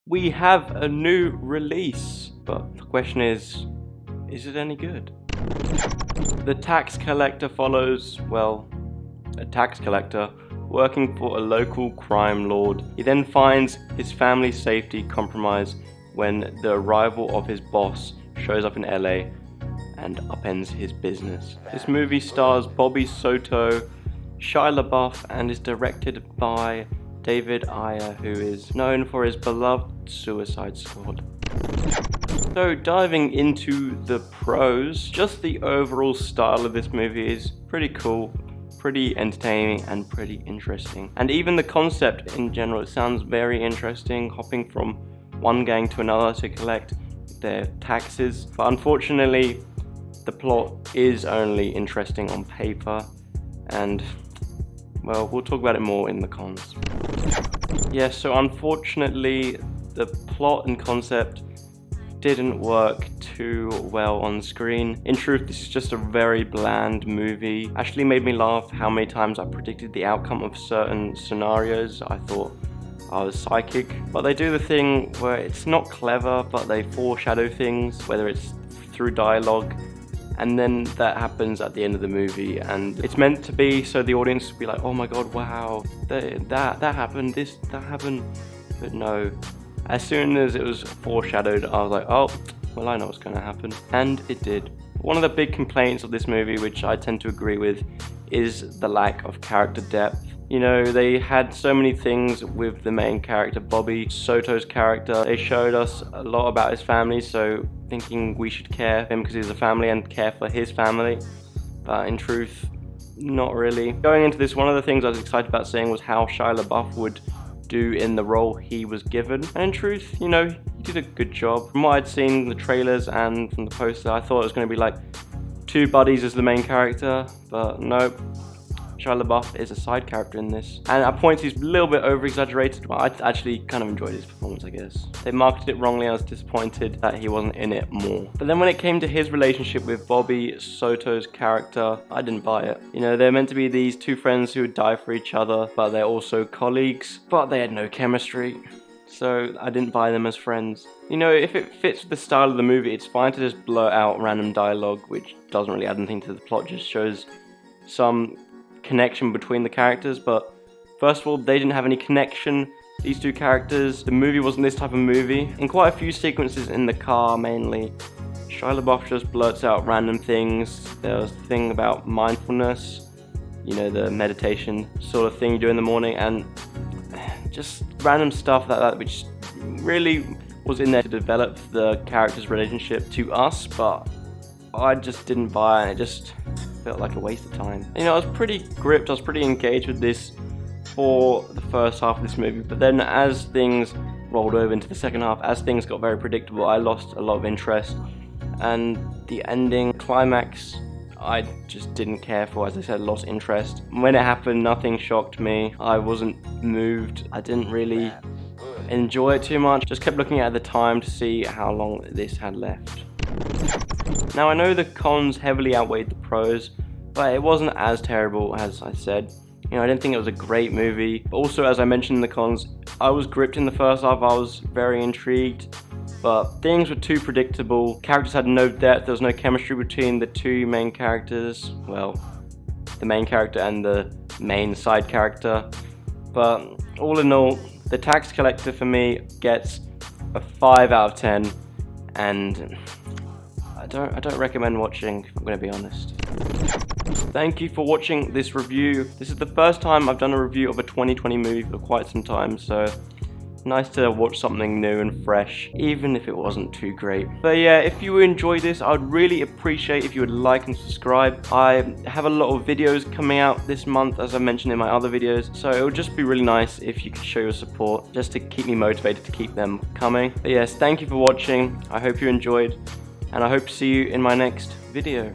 We have a new release, but the question is it any good? The tax collector follows, well, a tax collector working for a local crime lord. He then finds his family's safety compromised when the arrival of his boss shows up in LA and upends his business. This movie stars Bobby Soto, Shia LaBeouf, and is directed by David Ayer, who is known for his beloved Suicide Squad. So diving into the pros, just the overall style of this movie is pretty cool, pretty entertaining, and pretty interesting. And even the concept in general, it sounds very interesting, hopping from one gang to another to collect their taxes. But unfortunately, the plot is only interesting on paper, and well, we'll talk about it more in the cons. Yeah, so unfortunately, the plot and concept didn't work too well on screen. In truth, this is just a very bland movie. Actually made me laugh how many times I predicted the outcome of certain scenarios. I thought I was psychic. But they do the thing where it's not clever, but they foreshadow things, whether it's through dialogue, and then that happens at the end of the movie, and it's meant to be so the audience will be like, oh my god, wow, that happened, that happened. But no, as soon as it was foreshadowed, I was like, oh, well, I know what's going to happen, and it did. One of the big complaints of this movie, which I tend to agree with, is the lack of character depth. You know, they had so many things with the main character, Bobby Soto's character. They showed us a lot about his family, so thinking we should care for him because he's a family and care for his family. But in truth, not really. Going into this, one of the things I was excited about seeing was how Shia LaBeouf would do in the role he was given. And in truth, you know, he did a good job. From what I'd seen, the trailers and from the poster, I thought it was going to be like two buddies as the main character, but nope. Shia LaBeouf is a side character in this, and at points he's a little bit over-exaggerated, but I actually kind of enjoyed his performance, I guess. They marketed it wrongly, I was disappointed that he wasn't in it more. But then when it came to his relationship with Bobby Soto's character, I didn't buy it. You know, they're meant to be these two friends who would die for each other, but they're also colleagues, but they had no chemistry. So I didn't buy them as friends. You know, if it fits the style of the movie, it's fine to just blurt out random dialogue, which doesn't really add anything to the plot, just shows some connection between the characters. But first of all, they didn't have any connection, these two characters. The movie wasn't this type of movie. In quite a few sequences in the car mainly, Shia LaBeouf just blurts out random things. There was a thing about mindfulness, you know, the meditation sort of thing you do in the morning, and just random stuff like that, which really was in there to develop the characters' relationship to us, but I just didn't buy it, and it just felt like a waste of time. You know, I was pretty gripped, I was pretty engaged with this for the first half of this movie, but then as things rolled over into the second half, as things got very predictable, I lost a lot of interest, and the ending climax I just didn't care for. As I said, lost interest. When it happened, nothing shocked me. I wasn't moved. I didn't really enjoy it too much. Just kept looking at the time to see how long this had left. Now, I know the cons heavily outweighed the pros, but it wasn't as terrible as I said. You know, I didn't think it was a great movie. But also, as I mentioned in the cons, I was gripped in the first half. I was very intrigued, but things were too predictable. Characters had no depth. There was no chemistry between the two main characters. Well, the main character and the main side character. But all in all, the tax collector for me gets a 5 out of 10, and I don't recommend watching, if I'm going to be honest. Thank you for watching this review. This is the first time I've done a review of a 2020 movie for quite some time, so nice to watch something new and fresh, even if it wasn't too great. But yeah, if you enjoyed this, I would really appreciate if you would like and subscribe. I have a lot of videos coming out this month, as I mentioned in my other videos, so it would just be really nice if you could show your support, just to keep me motivated to keep them coming. But yes, thank you for watching. I hope you enjoyed, and I hope to see you in my next video.